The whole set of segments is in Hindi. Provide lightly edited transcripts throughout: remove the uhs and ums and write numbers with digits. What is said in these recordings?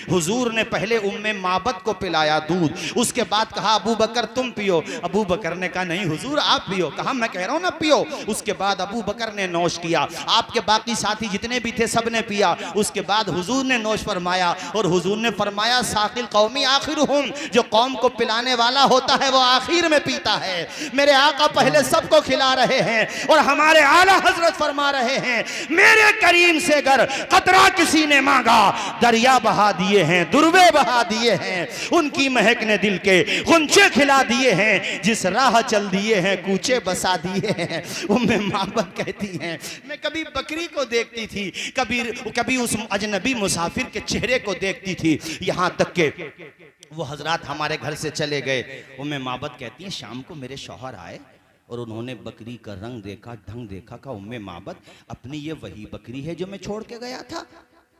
हुजूर ने पहले उम्मे माबद को पिलाया दूध, उसके बाद कहा अबू बकर तुम पियो। अबू बकर ने कहा नहीं हुजूर आप पियो। कहा मैं कह रहा हूं ना पियो। उसके बाद अबू बकर ने नोश किया, आपके बाकी साथी जितने भी थे सब ने पिया। उसके बाद हुजूर ने नोश फरमाया और हुजूर ने फरमाया साकिल कौमी आखिरुहुम, जो कौम को पिलाने वाला होता है वो आखिर में पीता है। मेरे आका पहले सबको खिला रहे हैं और हमारे आला हजरत फरमा रहे हैं मेरे करीम से अगर कतरा किसी ने मांगा दरिया बहा दिए हैं, दुर्वे बहा दिए हैं, उनकी महक ने दिल के गुंचे खिला दिए हैं, जिस राह चल दिए हैं कूचे बसा दिए हैं। उम्मे माबद कहती हैं मैं कभी बकरी को देखती थी, कभी उस अजनबी मुसाफिर के चेहरे को देखती थी, यहां तक के वो हजरात हमारे घर से चले गए। उम्मे माबद कहती हैं शाम को मेरे शौहर आए और उन्होंने बकरी का रंग देखा, ढंग देखा। कहा उम्मे माबद अपनी ये वही बकरी है जो मैं छोड़ के गया था?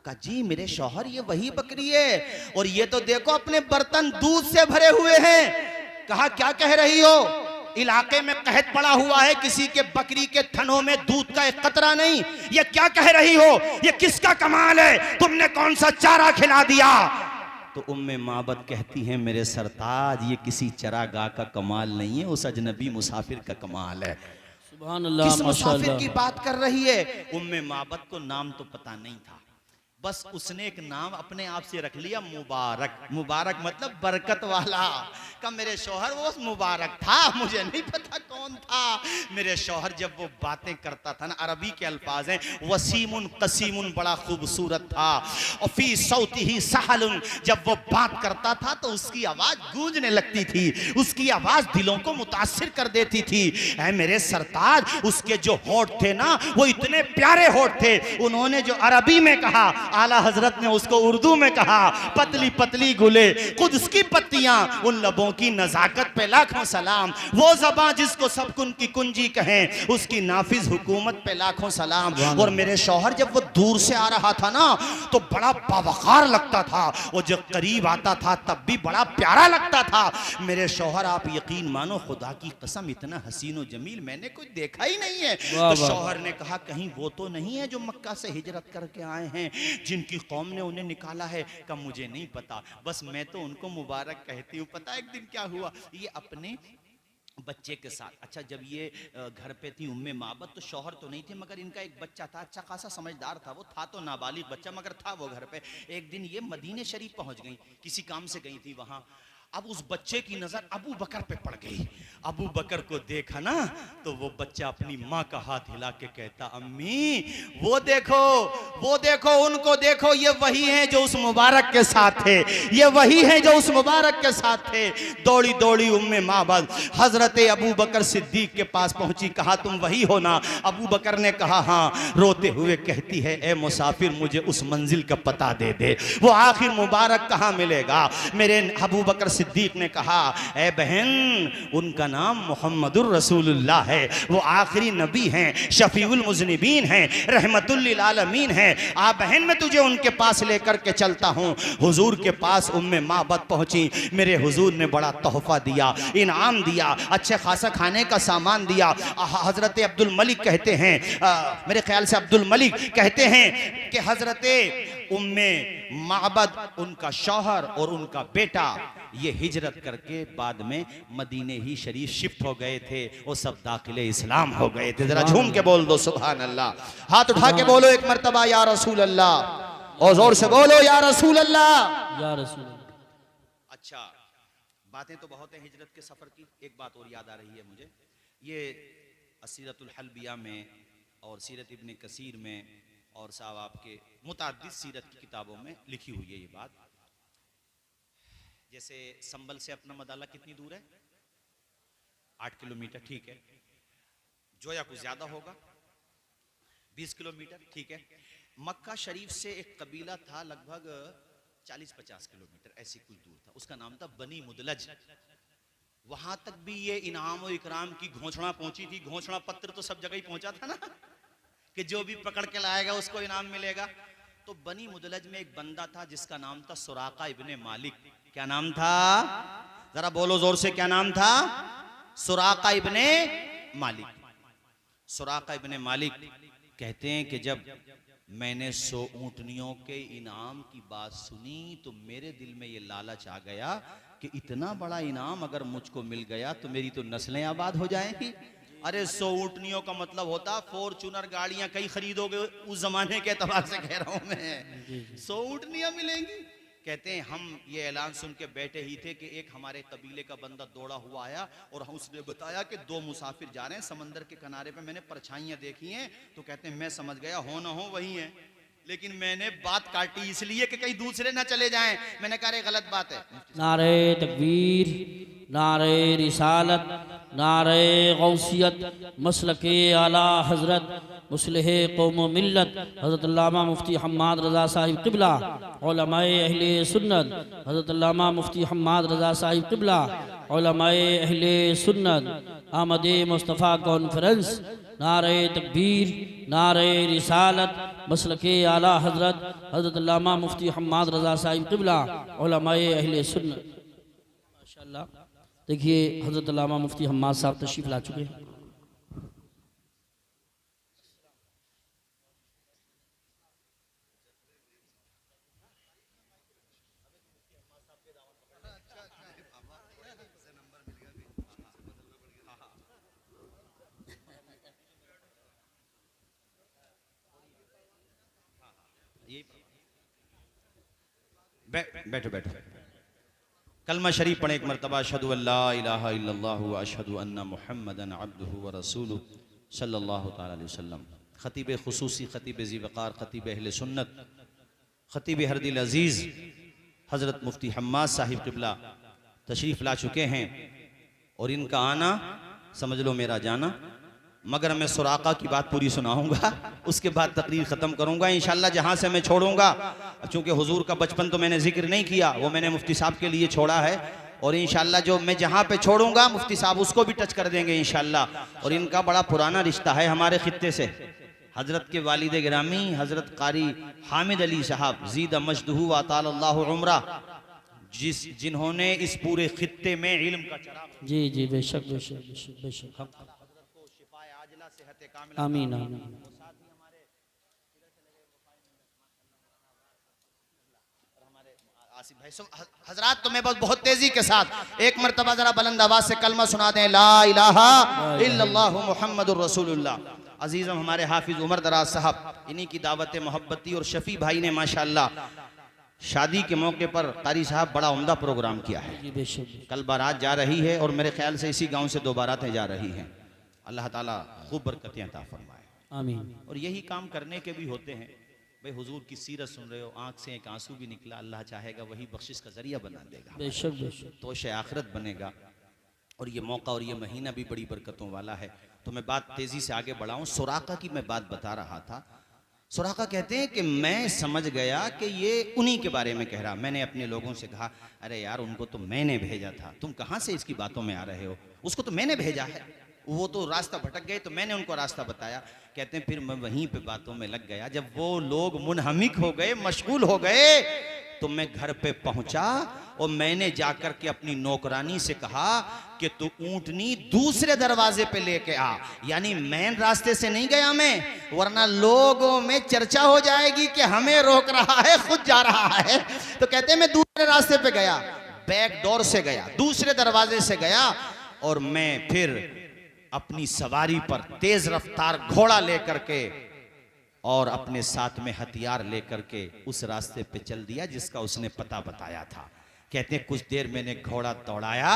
कहा जी मेरे शौहर ये वही बकरी है और ये तो देखो अपने बर्तन दूध से भरे हुए हैं। कहा क्या कह रही हो? इलाके में कहत पड़ा हुआ है किसी के बकरी के थनों में दूध का एक कतरा नहीं। ये क्या कह रही हो? ये किसका कमाल है? तुमने कौन सा चारा खिला दिया? तो उम्मे माबद कहती हैं मेरे सरताज ये किसी चरागाह का कमाल नहीं है, उस अजनबी मुसाफिर का कमाल है। सुभान अल्लाह, किस मुसाफिर माशाअल्लाह की बात कर रही है? उम्मे माबद को नाम तो पता नहीं था, बस उसने एक नाम अपने आप से रख लिया मुबारक। मुबारक मतलब बरकत वाला। का मेरे शौहर वो मुबारक था, मुझे नहीं पता कौन था। मेरे शौहर जब वो बातें करता था ना, अरबी के अल्फाज हैं वसीमुन कसीमुन, बड़ा खूबसूरत था। और फी सौतिही सहलुन, जब वो बात करता था तो उसकी आवाज गूंजने लगती थी, उसकी आवाज दिलों को मुतासिर कर देती थी। ऐ मेरे सरताज उसके जो होठ थे ना वो इतने प्यारे होठ थे, उन्होंने जो अरबी में कहा आला हजरत ने उसको उर्दू में कहा पतली पतली गुले कुद्स की पत्तियां, उन लबों की नजाकत पे लाखों सलाम। वो ज़बां जिसको सब कुन की कुंजी कहें, उसकी नाफिज हुकूमत पे लाखों सलाम। और मेरे शौहर जब वो दूर से आ रहा था ना तो बड़ा बावकार लगता था, और जब करीब आता था तब भी बड़ा प्यारा लगता था। मेरे शौहर आप यकीन मानो खुदा की कसम इतना हसीन और जमील मैंने कुछ देखा ही नहीं है। तो शौहर ने कहा कहीं वो तो नहीं है जो मक्का से हिजरत करके आए हैं, जिनकी कौम ने उन्हें निकाला है? का मुझे नहीं पता, बस मैं तो उनको मुबारक कहती हूँ। पता एक दिन क्या हुआ, ये अपने बच्चे के साथ, अच्छा जब ये घर पे थी उम्मे माबद तो शौहर तो नहीं थे मगर इनका एक बच्चा था, अच्छा खासा समझदार था, वो था तो नाबालिग बच्चा मगर था वो घर पे। एक दिन ये मदीने शरीफ पहुंच गई, किसी काम से गई थी वहां। अब उस बच्चे की नजर अबू बकर पे पड़ गई। अबू बकर को देखा ना तो वो बच्चा अपनी माँ का हाथ हिला के कहता अम्मी वो देखो उनको देखो, ये वही हैं जो उस मुबारक के साथ थे, ये वही हैं जो उस मुबारक के साथ थे। दौड़ी दौड़ी उम्मे माबद हजरत अबू बकर सिद्दीक के पास पहुंची, कहा तुम वही हो ना? अबू बकर ने कहा हाँ। रोते हुए कहती है ए मुसाफिर मुझे उस मंजिल का पता दे दे, वो आखिर मुबारक कहाँ मिलेगा? मेरे अबू बकर सिद्दीक ने कहा ए बहन उनका नाम मुहम्मदुर रसूलुल्लाह है, वो आखिरी नबी हैं, शफीउल मुज़निबीन हैं, रहमतुल लिल आलमीन हैं। आ बहन मैं तुझे उनके पास लेकर के चलता हूँ। हुजूर के पास उम्मे माबद पहुंची, मेरे हुजूर ने बड़ा तोहफा दिया, इनाम दिया, अच्छे खासा खाने का सामान दिया। हजरत अब्दुल मलिक कहते हैं, मेरे ख्याल से अब्दुल मलिक कहते हैं कि हजरत उम्मे माबद उनका शौहर और उनका बेटा ये हिजरत करके बाद में मदीने ही शरीफ शिफ्ट हो गए थे, वो सब दाखिले इस्लाम हो गए थे। जरा झूम के बोल दो सुभान अल्लाह, हाथ उठा के बोलो एक मर्तबा या रसूल अल्लाह, और जोर से बोलो या रसूल अल्लाह, या रसूल अल्लाह। अच्छा बातें तो बहुत है हिजरत के सफर की, एक बात और याद आ रही है मुझे, ये सीरतुल हल्बिया में और सीरत इब्ने कसीर में और साहब आपके मुताद्दिद सीरत की किताबों में लिखी हुई है ये बात। जैसे संबल से अपना मदाला कितनी दूर है? 8 किलोमीटर, ठीक है। जोया कुछ ज्यादा होगा, 20 किलोमीटर, ठीक है। मक्का शरीफ से एक कबीला था लगभग 40-50 किलोमीटर ऐसी कुछ दूर था, उसका नाम था बनी मुदलज। वहां तक भी ये इनाम और इकराम की घोषणा पहुंची थी। घोषणा पत्र तो सब जगह ही पहुंचा था ना कि जो भी पकड़ के लाएगा उसको इनाम मिलेगा। तो बनी मुदलज में एक बंदा था जिसका नाम था सुराका इब्ने मालिक। क्या नाम था? जरा बोलो जोर से, क्या नाम था? सुराका इब्ने मालिक। सुराका इब्ने मालिक कहते हैं कि जब मैंने 100 ऊँटनियों के इनाम की बात सुनी तो मेरे दिल में ये लालच आ गया कि इतना बड़ा इनाम अगर मुझको मिल गया तो मेरी तो नस्लें आबाद हो जाएंगी। अरे 100 ऊँटनियों का मतलब होता फॉर्चूनर गाड़ियां कई खरीदोगे उस जमाने के एतबार से कह रहा हूं मैं। 100 ऊँटनियां मिलेंगी। कहते हैं हम ये ऐलान सुन के बैठे ही थे कि एक हमारे कबीले का बंदा दौड़ा हुआ आया और हम उसने बताया कि 2 मुसाफिर जा रहे हैं समंदर के किनारे पे, मैंने परछाइयां देखी हैं। तो कहते हैं मैं समझ गया हो ना हो वही है, लेकिन मैंने बात काटी इसलिए कि कहीं दूसरे ना चले जाएं। मैंने कहा गलत बात है। नारे तकबीर, नारे रिसालत, नारे गौसियत, मसलके आला हजरत मुस्लिह कौम मिल्लत हज़रत अल्लामा मुफ्ती हम्माद रज़ा साहिब क़िबला, उलमाए अहले सुन्नत हज़रत अल्लामा मुफ्ती हम्माद रज़ा साहिब क़िबला, उलमाए अहले सुन्नत, आमद मुस्तफ़ा कॉन्फ्रेंस, नारे तकबीर, नारे रिसालत, मसलके आला हजरत हज़रत अल्लामा मुफ्ती हम्माद रज़ा साहिब क़िबला, उलमाए अहले सुन्नत। माशाअल्लाह, देखिए हज़रत अल्लामा मुफ्ती हम्माद साहब तशरीफ़ ला चुके हैं। बैठो बैठो। कलमा शरीफ पढ़े एक मरतबा। अशहदु अल्ला इलाहा इल्लल्लाहु व अशहदु अन्ना मुहम्मदन अब्दुहु व रसूलुहु सल्लल्लाहु तआला अलैहि वसल्लम। खतीब खुसूसी, खतीब ज़ीवक़ार, खतीब अहले सुन्नत, खतीब हरदिल अज़ीज़ हज़रत मुफ्ती हम्माद साहिब क़िबला तशरीफ़ ला चुके हैं और इनका आना समझ लो मेरा जाना। मगर मैं सुराका की बात पूरी सुनाऊंगा, उसके बाद तकरीर ख़त्म करूंगा इंशाअल्लाह। जहाँ से मैं छोड़ूंगा, चूँकि हुजूर का बचपन तो मैंने जिक्र नहीं किया, वो मैंने मुफ्ती साहब के लिए छोड़ा है, और इंशाअल्लाह जो मैं जहाँ पे छोड़ूंगा मुफ्ती साहब उसको भी टच कर देंगे इंशाअल्लाह। और इनका बड़ा पुराना रिश्ता है हमारे खित्ते से। हज़रत के वालिद गिरामी हज़रत कारी हामिद अली साहब ज़ीद मजदहू व तालल्लाहु उम्रा, जिन्होंने इस पूरे खित्ते में इल्म का चराग जी जी बेशक बेशक बेशक बेशक, आमीन आमीन। हजरात तुम्हें बहुत तेजी के साथ एक मरतबा जरा बुलंद आवाज से कलमा सुना दें, ला इलाहा इल्लल्लाहु मुहम्मदुर रसूलुल्लाह। अजीज़म हमारे हाफिज उमर दराज साहब, इन्हीं की दावत मोहब्बती और शफी भाई ने माशाअल्लाह शादी के मौके पर कारी साहब बड़ा उम्दा प्रोग्राम किया है। कल बारात जा रही है और मेरे ख्याल से इसी गांव से 2 बारातें जा रही हैं। अल्लाह ताला खूब बरकतें अता फरमाए, आमीन। और यही काम करने के भी होते हैं। भाई हुजूर की सीरत सुन रहे हो, आंख से एक आंसू भी निकला, अल्लाह चाहेगा वही बख्शिश का जरिया बना देगा, बेशक बेशक, तोशे आखिरत बनेगा। और ये मौका और ये महीना भी बड़ी बरकतों वाला है। तो मैं बात तेजी से आगे बढ़ाऊं। सुराका की मैं बात बता रहा था। सुराका कहते हैं कि मैं समझ गया कि ये उन्हीं के बारे में कह रहा। मैंने अपने लोगों से कहा, अरे यार उनको तो मैंने भेजा था, तुम कहाँ से इसकी बातों में आ रहे हो? उसको तो मैंने भेजा है, वो तो रास्ता भटक गए तो मैंने उनको रास्ता बताया। कहते हैं फिर मैं वहीं पे बातों में लग गया। जब वो लोग मुनहमिक हो गए, मशगूल हो गए, तो मैं घर पे पहुंचा और मैंने जाकर के अपनी नौकरानी से कहा कि तू ऊंटनी दूसरे दरवाजे पे लेके आ, यानी मेन रास्ते से नहीं गया मैं, वरना लोगों में चर्चा हो जाएगी कि हमें रोक रहा है, खुद जा रहा है। तो कहते हैं मैं दूसरे रास्ते पे गया, बैक डोर से गया, दूसरे दरवाजे से गया, और मैं फिर अपनी सवारी पर तेज रफ्तार घोड़ा लेकर के और अपने साथ में हथियार लेकर के उस रास्ते पे चल दिया जिसका उसने पता बताया था। कहते हैं कुछ देर मैंने घोड़ा दौड़ाया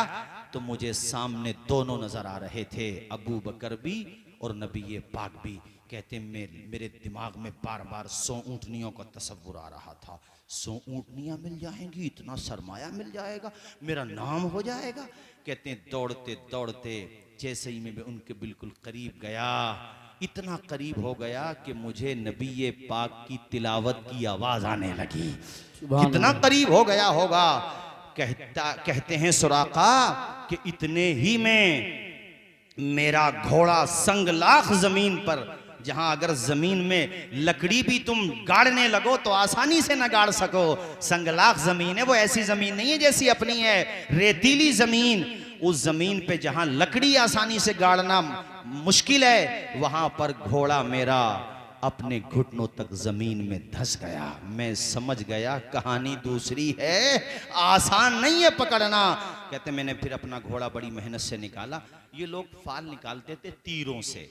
तो मुझे सामने दोनों नजर आ रहे थे, अबू बकर भी और नबी पाक भी। कहते मेरे दिमाग में बार बार 100 ऊँटनियों का तस्वुर आ रहा था। 100 ऊँटनियाँ मिल जाएंगी, इतना सरमाया मिल जाएगा, मेरा नाम हो जाएगा। कहते हैं दौड़ते दौड़ते जैसे ही मैं उनके बिल्कुल करीब गया, इतना करीब हो गया कि मुझे नबी पाक की तिलावत की आवाज आने लगी। कितना करीब हो गया होगा। कहते हैं सुराका कि इतने ही में मेरा घोड़ा संगलाख जमीन पर, जहां अगर जमीन में लकड़ी भी तुम गाड़ने लगो तो आसानी से न गाड़ सको, संगलाख जमीन है। वो ऐसी जमीन नहीं है जैसी अपनी है, रेतीली जमीन। उस जमीन पे जहां लकड़ी आसानी से गाड़ना मुश्किल है, वहां पर घोड़ा मेरा अपने घुटनों तक जमीन में धंस गया। मैं समझ गया कहानी दूसरी है, आसान नहीं है पकड़ना। कहते मैंने फिर अपना घोड़ा बड़ी मेहनत से निकाला। ये लोग फाल निकालते थे तीरों से।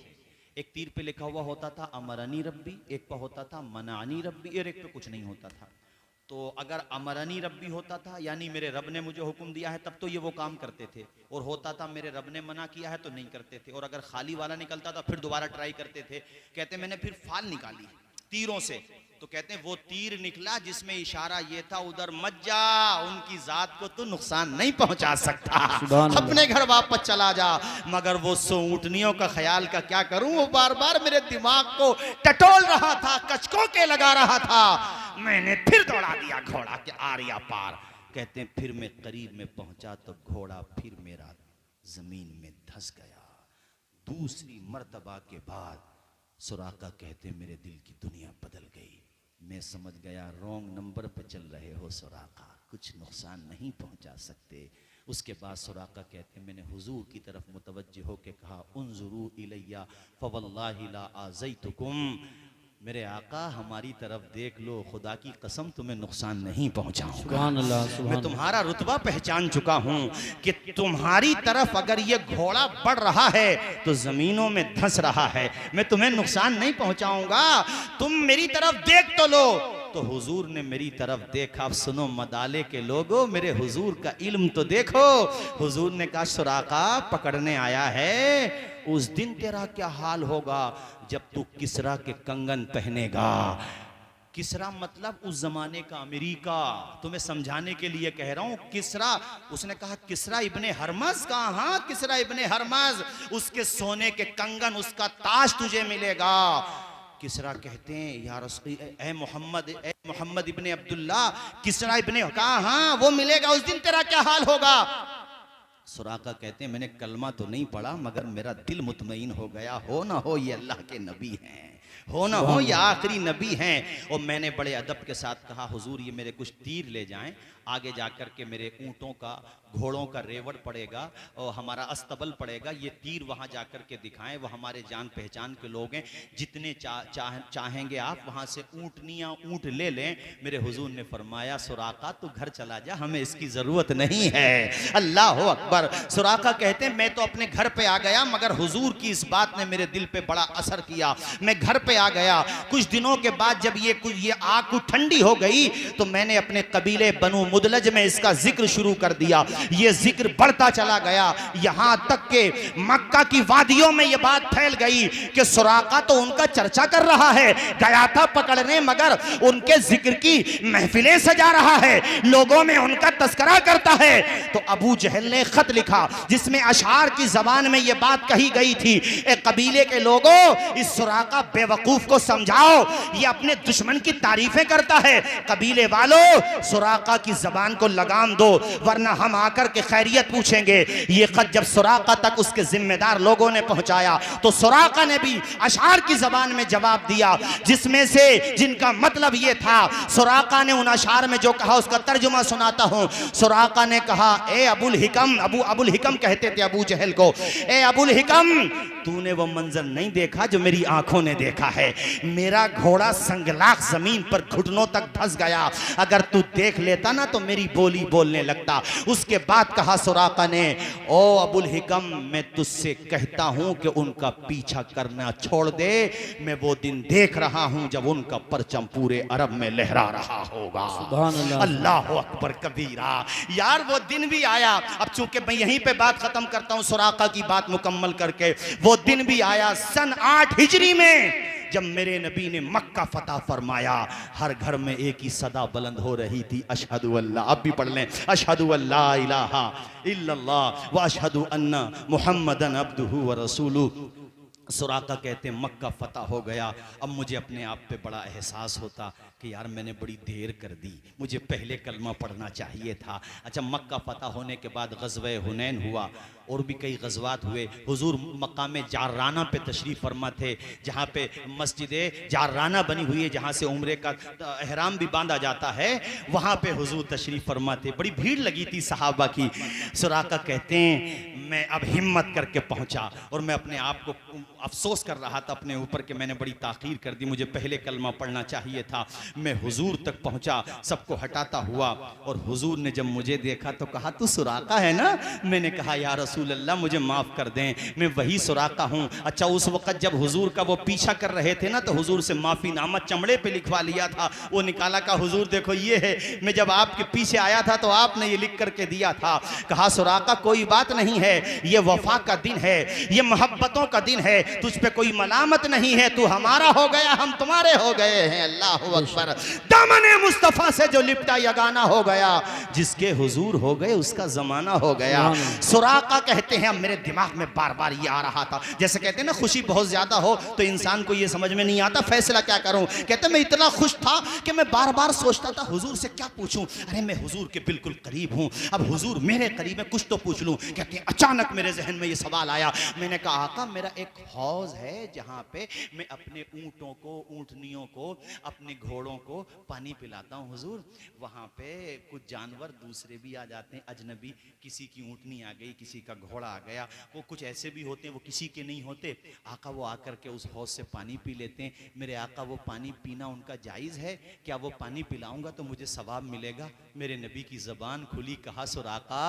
एक तीर पे लिखा हुआ होता था अमरनी रब्बी, एक पे होता था मनानी रब्बी, और एक पे कुछ नहीं होता था। तो अगर अमरनी रब्बी होता था यानी मेरे रब ने मुझे हुक्म दिया है तब तो ये वो काम करते थे, और होता था मेरे रब ने मना किया है तो नहीं करते थे। और अगर खाली वाला निकलता था फिर दोबारा ट्राई करते थे। कहते मैंने फिर फाल निकाली तीरों से, तो कहते हैं वो तीर निकला जिसमें इशारा ये था उधर मत जा, उनकी जात को तो नुकसान नहीं पहुंचा सकता, अपने घर वापस चला जा। मगर वो ऊंटनियों का ख्याल का क्या करूं, वो बार बार मेरे दिमाग को टटोल रहा था, कचकों के लगा रहा था। मैंने फिर दौड़ा दिया घोड़ा के आरिया पार। कहते हैं फिर मैं करीब में पहुंचा तो घोड़ा फिर मेरा जमीन में धंस गया। दूसरी मर्तबा के बाद सुराका कहते मेरे दिल की दुनिया बदल गई। मैं समझ गया रॉन्ग नंबर पे चल रहे हो सुराका, कुछ नुकसान नहीं पहुंचा सकते। उसके बाद सुराका कहते मैंने हुजूर की तरफ मुतवज्जह होकर कहा उन्जुरू इलैया फवल्लाहि ला आज़ैतुकुम, मेरे आका हमारी तरफ देख लो, खुदा की कसम तुम्हें नुकसान नहीं पहुंचाऊंगा। मैं तुम्हारा रुतबा पहचान चुका हूं कि तुम्हारी तरफ अगर ये घोड़ा बढ़ रहा है तो जमीनों में धंस रहा है, मैं तुम्हें नुकसान नहीं पहुंचाऊंगा, तुम मेरी तरफ देख तो लो। तो हुजूर ने मेरी तरफ देखा। अब सुनो मदाले के लोगों, मेरे हुजूर का इल्म तो देखो। हुजूर ने कहा सुराका पकड़ने आया है, उस दिन तेरा क्या हाल होगा जब तू किसरा के कंगन पहनेगा। किसरा मतलब उस जमाने का अमेरिका, तुम्हें समझाने के लिए कह रहा हूं। किसरा, उसने कहा किसरा इब्ने हरमज का, हाँ किसरा इब्ने हरमज, उसके सोने के कंगन, उसका ताज तुझे मिलेगा। किसरा कहते हैं या रसूल ए मोहम्मद इब्ने अब्दुल्ला, किसरा इब्ने कहा हाँ वो मिलेगा, उस दिन तेरा क्या हाल होगा। सुराका कहते हैं मैंने कलमा तो नहीं पढ़ा मगर मेरा दिल मुतमईन हो गया, हो ना हो ये अल्लाह के नबी हैं, हो ना हो ये आखिरी नबी हैं। और मैंने बड़े अदब के साथ कहा हुजूर ये मेरे कुछ तीर ले जाएं, आगे जाकर के मेरे ऊँटों का घोड़ों का रेवड़ पड़ेगा और हमारा अस्तबल पड़ेगा, ये तीर वहाँ जाकर के दिखाएं, वो हमारे जान पहचान के लोग हैं, जितने चाहेंगे आप वहाँ से ऊँटनियाँ ऊँट ले लें। मेरे हुजूर ने फरमाया सुराका तू घर चला जा, हमें इसकी ज़रूरत नहीं है। अल्लाह अकबर। सुराका कहते हैं मैं तो अपने घर पे आ गया मगर हुजूर की इस बात ने मेरे दिल पे बड़ा असर किया। मैं घर पे आ गया, कुछ दिनों के बाद जब ये आग कुछ ठंडी हो गई तो मैंने अपने कबीले बनु मुदलज में इसका जिक्र शुरू कर दिया। ये जिक्र बढ़ता चला गया, यहां तक के मक्का की वादियों में ये बात फैल गई कि सुराका तो उनका चर्चा कर रहा है, गया था पकड़ने मगर उनके जिक्र की महफिलें सजा रहा है, लोगों में उनका तस्करा करता है। तो अबू जहल ने खत लिखा जिसमें अशार की जबान में ये बात कही गई थी, ए कबीले के लोगों इस सुराका बेवकूफ को समझाओ, ये अपने दुश्मन की तारीफें करता है। कबीले वालों सुराका की जबान को लगाम दो वरना हम आकर के खैरियत पूछेंगे। ये खत जब सुराका तक उसके जिम्मेदार लोगों ने पहुंचाया तो सुराका ने भी अशार की जबान में जवाब दिया जिसमें से जिनका मतलब ये था। सुराका ने उन अशार में जो कहा उसका तर्जुमा सुनाता हूं। सुराका ने कहा ए अबुल हिकम, अबुल हिकम कहते थे अबू जहल को, ए अबुल हिकम तूने वो मंजर नहीं देखा जो मेरी आंखों ने देखा है। मेरा घोड़ा संगलाख जमीन पर घुटनों तक धंस गया, अगर तू देख लेता ना तो मेरी बोली बोलने लगता। उसके बाद कहा सुराका ने, ओ अबुल हिकम मैं तुझसे कहता हूं कि उनका पीछा करना छोड़ दे, मैं वो दिन देख रहा हूं जब उनका परचम पूरे अरब में लहरा रहा होगा। अल्लाह अकबर कबीरा। यार वो दिन भी आया। अब चूंकि मैं यहीं पे बात खत्म करता हूं सुराका की बात मुकम्मल करके, वो दिन भी आया सन 8 हिजरी में जब मेरे नबी ने मक्का फतह फरमाया। हर घर में एक ही सदा बुलंद हो रही थी, अशहदु अल्लाह, अब भी पढ़ लें, अशहदु अल्ला इलाहा इल्लल्लाह व अशहदु अन्ना मुहम्मदन अब्दुहु व रसूलुहु। सुराका कहते हैं मक्का फतह हो गया। अब मुझे अपने आप पे बड़ा एहसास होता कि यार मैंने बड़ी देर कर दी, मुझे पहले कलमा पढ़ना चाहिए था। अच्छा, मक्का फतह होने के बाद ग़ज़वे हुनैन हुआ और भी कई ग़ज़वात हुए। हुजूर मकाम जार्राना पे तशरीफ़ फरमा थे, जहाँ पे मस्जिद जार्राना बनी हुई है, जहाँ से उम्रे का एहराम भी बांधा जाता है, वहाँ पे हुजूर तशरीफ़ फरमा थे। बड़ी भीड़ लगी थी सहाबा की। सुराका कहते हैं मैं अब हिम्मत करके पहुँचा और मैं अपने आप को अफसोस कर रहा था अपने ऊपर कि मैंने बड़ी ताख़ीर कर दी, मुझे पहले कलमा पढ़ना चाहिए था। मैं हुजूर तक पहुंचा सबको हटाता हुआ, और हुजूर ने जब मुझे देखा तो कहा तू सुराका है ना? मैंने कहा या रसूल अल्लाह मुझे माफ़ कर दें, मैं वही सुराका हूँ। अच्छा, उस वक़्त जब हुजूर का वो पीछा कर रहे थे ना, तो हुजूर से माफ़ीनामा चमड़े पे लिखवा लिया था। वो निकाला, कहा हुजूर देखो ये है, मैं जब आपके पीछे आया था तो आपने ये लिख करके दिया था। कहा सुराका कोई बात नहीं है, ये वफा का दिन है, ये मोहब्बतों का दिन है, तुझ पे कोई मलामत नहीं है, तू हमारा हो गया, हम तुम्हारे हो गए हैं। अल्लाह अकबर। दामने मुस्तफा से जो लिपटा यगाना हो गया, जिसके हुजूर हो गए उसका जमाना हो गया। सुराका कहते हैं अब मेरे दिमाग में बार बार ये आ रहा था, जैसे कहते हैं ना खुशी बहुत ज्यादा हो तो इंसान को ये समझ में नहीं आता फैसला क्या करूं। कहते मैं इतना खुश था कि मैं बार बार सोचता था हुजूर से क्या पूछूं। अरे मैं हुजूर के बिल्कुल करीब हूं, अब हुजूर मेरे करीब है, कुछ तो पूछ लूं। कहते हैं अचानक मेरे जहन में ये सवाल आया। मैंने कहा आका मेरा एक हौज है जहां पे मैं अपने ऊंटों को, ऊंटनियों को, अपने घोड़ों को पानी पिलाता हूँ हुजूर। वहाँ पे कुछ जानवर दूसरे भी आ जाते हैं, अजनबी, किसी की ऊँटनी आ गई, किसी का घोड़ा आ गया, वो कुछ ऐसे भी होते हैं वो किसी के नहीं होते। आका वो आकर के उस हौज से पानी पी लेते हैं। मेरे आका वो पानी पीना उनका जायज़ है क्या? वो पानी पिलाऊंगा तो मुझे सवाब मिलेगा? मेरे नबी की ज़बान खुली, कहा सुराका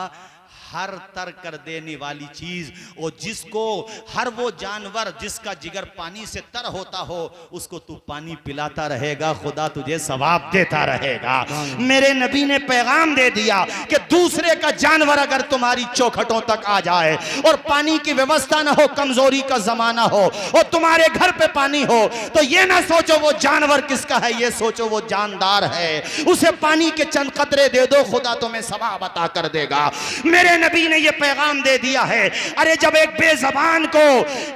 हर तर कर देने वाली चीज़ और जिसको, हर वो जानवर जिसका जिगर पानी से तर होता हो उसको तू पानी पिलाता रहेगा, खुदा तुझे सवाब देता रहेगा। मेरे नबी ने पैगाम दे दिया कि दूसरे का जानवर अगर तुम्हारी चौखटों तक आ जाए और पानी की व्यवस्था ना हो, कमजोरी का जमाना हो और तुम्हारे घर पे पानी हो, तो ये ना सोचो वो जानवर किसका है, ये सोचो वो जानदार है। उसे पानी के चंद कतरे दे दो, खुदा तुम्हें सवाब अता कर देगा। मेरे नबी ने ये पैगाम दे दिया है। अरे जब एक बेज़बान को,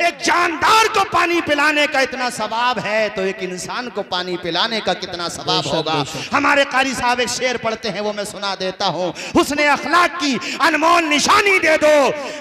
एक जानदार को पानी पिलाने का इतना सवाब है तो एक इंसान को पानी पिलाने का कितना सवाब होगा। हमारे कारी साहब एक शेर पढ़ते हैं, वो मैं सुना देता हूँ। हुस्ने अखलाक की अनमोल निशानी दे दो,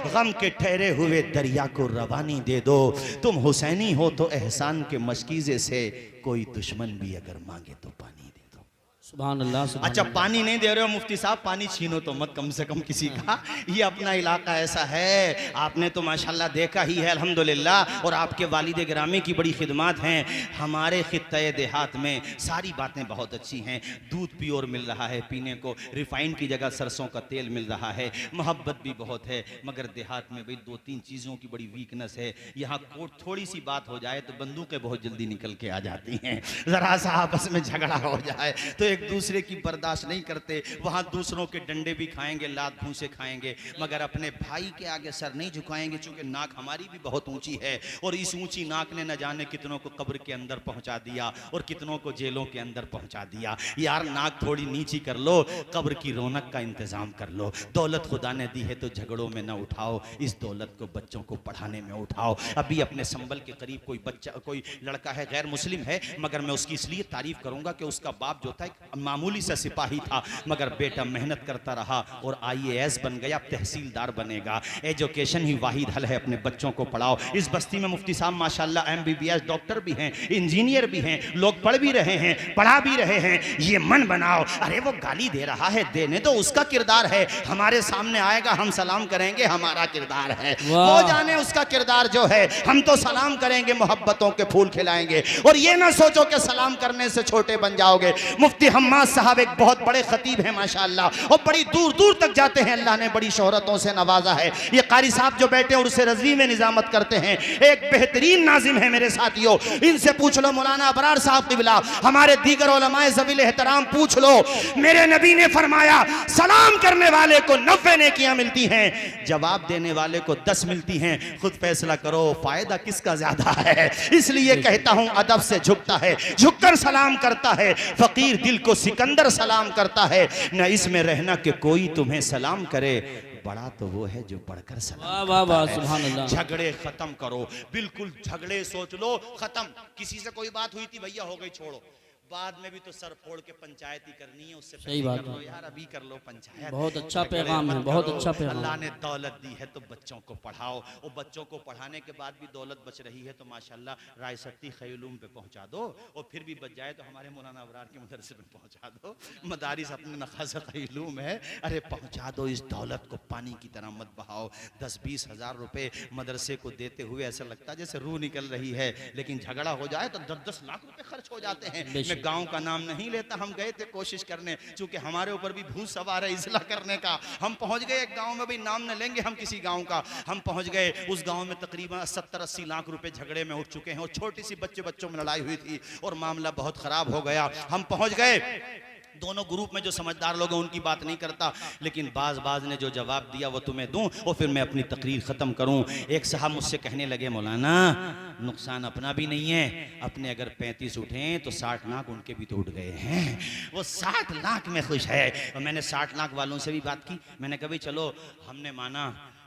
गम के ठहरे हुए दरिया को रवानी दे दो। तुम हुसैनी हो तो एहसान के मशकीजे से कोई दुश्मन भी अगर मांगे तो पानी दे दो। सुभान अल्लाह, सुभान अच्छा अल्लाह। पानी नहीं दे रहे हो मुफ्ती साहब, पानी छीनो तो मत कम से कम किसी का, ये अपना इलाका ऐसा है। आपने तो माशाल्लाह देखा ही है अल्हम्दुलिल्लाह, और आपके वालिद गिरामी की बड़ी खिदमत हैं। हमारे खित्ते देहात में सारी बातें बहुत अच्छी हैं। दूध प्योर मिल रहा है पीने को, रिफाइंड की जगह सरसों का तेल मिल रहा है, मोहब्बत भी बहुत है। मगर देहात में भाई दो तीन चीज़ों की बड़ी वीकनेस है। यहाँ थोड़ी सी बात हो जाए तो बंदूकें बहुत जल्दी निकल के आ जाती हैं। ज़रा सा आपस में झगड़ा हो जाए तो एक दूसरे की बर्दाश्त नहीं करते। वहाँ दूसरों के डंडे भी खाएंगे, लात भूसे खाएंगे, मगर अपने भाई के आगे सर नहीं झुकाएंगे। चूंकि नाक हमारी भी बहुत ऊंची है और इस ऊंची नाक ने न जाने कितनों को कब्र के अंदर पहुंचा दिया और कितनों को जेलों के अंदर पहुंचा दिया। यार नाक थोड़ी नीची कर लो, कब्र की रौनक का इंतजाम कर लो। दौलत खुदा ने दी है तो झगड़ों में न उठाओ, इस दौलत को बच्चों को पढ़ाने में उठाओ। अभी अपने संबल के करीब कोई बच्चा, कोई लड़का है, गैर मुस्लिम है, मगर मैं उसकी इसलिए तारीफ करूंगा कि उसका बाप जो था एक मामूली सा सिपाही था, मगर बेटा मेहनत करता रहा और IAS बन गया, तहसीलदार बनेगा। एजुकेशन ही वाहिद हल है, अपने बच्चों को पढ़ाओ। इस बस्ती में मुफ्ती साहब माशाल्लाह MBBS डॉक्टर भी हैं, इंजीनियर भी हैं, लोग पढ़ भी रहे हैं, पढ़ा भी रहे हैं। ये मन बनाओ, अरे वो गाली दे रहा है, देने दो, उसका किरदार है। हमारे सामने आएगा, हम सलाम करेंगे, हमारा किरदार है। वो जाने उसका किरदार जो है, हम तो सलाम करेंगे, मोहब्बतों के फूल खिलाएंगे। और ये ना सोचो कि सलाम करने से छोटे बन जाओगे। मुफ्ती हम्माद साहब एक बहुत बड़े खतीब हैं माशाअल्लाह, और बड़ी दूर दूर तक जाते हैं, अल्लाह ने बड़ी शोहरतों से नवाजा है। ये कारी साहब जो बैठे हैं उर्से रज़वी में निजामत करते हैं, एक बेहतरीन नाजिम है मेरे साथियों। इनसे पूछ लो, मौलाना अबरार साहब क़िबला, हमारे दीगर उलमाए ज़वील एहतराम पूछ लो। मेरे नबी ने फरमाया सलाम करने वाले को 90 नेकियां मिलती हैं, जवाब देने वाले को 10 मिलती हैं। खुद फैसला करो फायदा किसका ज्यादा है। इसलिए कहता हूं अदब से झुकता है, झुककर सलाम करता है। फकीर दिल को सिकंदर सलाम करता है, न इसमें रहना कि कोई तुम्हें सलाम करे, बड़ा तो वो है जो पढ़कर सलाम करता है। सुभान अल्लाह। झगड़े खत्म करो, बिल्कुल झगड़े सोच लो खत्म। किसी से कोई बात हुई थी, भैया हो गई, छोड़ो, बाद में भी तो सर फोड़ के पंचायत ही करनी है, उससे सही पहले बात कर लो है। यार, अभी कर लो पंचायत। बहुत अच्छा झगड़े पैगाम है, मत बहुत करो। अच्छा पैगाम। अल्लाह ने दौलत दी है तो बच्चों को पढ़ाओ, और बच्चों को पढ़ाने के बाद भी दौलत बच रही है तो माशाल्लाह रायसती खैलूम पे पहुंचा दो, और फिर भी बच जाए तो हमारे मौलाना अबरार के मदरसे में पहुंचा दो। मदारिस अपने नखास खैलूम है, अरे पहुंचा दो। इस दौलत को पानी की तरह मत बहाओ। 10-20 हज़ार रुपए मदरसे को देते हुए ऐसा लगता है जैसे रूह निकल रही है, लेकिन झगड़ा हो जाए तो 10-10 लाख रुपए खर्च हो जाते हैं। मैं गांव का नाम नहीं लेता, हम गए थे कोशिश करने, चूंकि हमारे ऊपर भी भूत सवार है इस्लाह करने का। हम पहुंच गए एक गांव में, भी नाम न लेंगे हम किसी गांव का, हम पहुंच गए उस गांव में तकरीबन 70-80 लाख रुपए झगड़े में उठ चुके हैं, और छोटी सी बच्चों में लड़ाई हुई थी और मामला बहुत खराब हो गया। हम पहुंच गए, दोनों ग्रुप में जो समझदार लोग हैं उनकी बात नहीं करता, लेकिन बाज ने जो जवाब दिया वो तुम्हें दूं और फिर मैं अपनी तकरीर ख़त्म करूं। एक साहब मुझसे कहने लगे, मौलाना नुकसान अपना भी नहीं है, अपने अगर 35 उठे तो 60 लाख उनके भी तो उठ गए हैं, वो 60 लाख में खुश है। और मैंने 60 लाख वालों से भी बात की, मैंने कहा भाई चलो हमने माना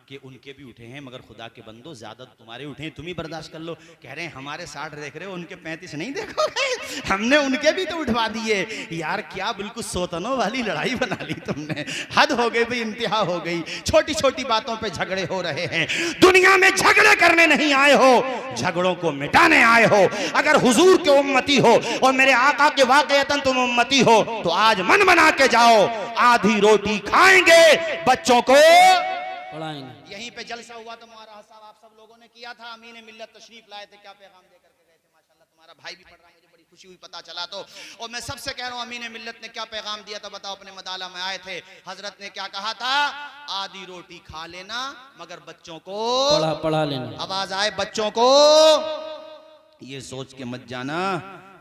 कि उनके भी उठे हैं, मगर खुदा के बंदो ज्यादा तुम्हारे उठे हैं, तुम ही बर्दाश्त कर लो। कह रहे हैं हमारे 60 देख रहे हो, उनके 35 नहीं देखोगे, हमने उनके भी तो उठवा दिए। यार क्या बिल्कुल सोतनों वाली लड़ाई बना ली तुमने, हद हो गई भाई, इंतहा हो गई। छोटी छोटी बातों पे झगड़े हो रहे हैं। दुनिया में झगड़े करने नहीं आए हो, झगड़ों को मिटाने आए हो। अगर हुजूर के उम्मती हो और मेरे आका के वाकईतन तुम उम्मती हो तो आज मन बना के जाओ, आधी रोटी खाएंगे, बच्चों को पढ़ाएंगे। यहीं पे जलसा हुआ तो मुआरा साहब आप सब लोगों ने किया था, अमीन मिल्लत तशरीफ लाए थे, क्या पैगाम देकर के गए थे। माशाल्लाह तुम्हारा भाई भी पढ़ रहा है, मुझे बड़ी खुशी हुई पता चला तो। और मैं सबसे कह रहा हूँ अमीन मिल्लत ने क्या पैगाम दिया था बताओ। अपने मदाला में आए थे, हजरत ने क्या कहा था, आधी रोटी खा लेना मगर बच्चों को पढ़ा लेना। आवाज आए, बच्चों को ये सोच के मत जाना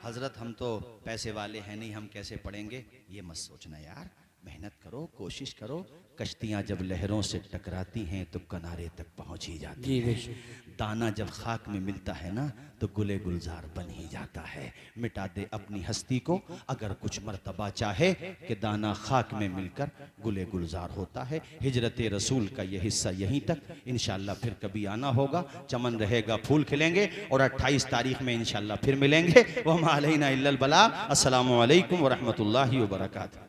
हजरत हम तो पैसे वाले हैं नहीं, हम कैसे पढ़ेंगे, ये मत सोचना यार। मेहनत करो, कोशिश करो। कश्तियाँ जब लहरों से टकराती हैं तो किनारे तक पहुंच ही जाती है। दाना जब खाक में मिलता है ना तो गुले गुलजार बन ही जाता है। मिटा दे अपनी हस्ती को अगर कुछ मर्तबा चाहे कि दाना खाक में मिलकर गुले गुलजार होता है। हिजरत रसूल का ये हिस्सा यहीं तक, इंशाअल्लाह फिर कभी आना होगा, चमन रहेगा, फूल खिलेंगे और 28 तारीख में इंशाअल्लाह फिर मिलेंगे। वमा अलैना इल्लल बलाग। अस्सलामु अलैकुम व रहमतुल्लाहि व बरकातहू।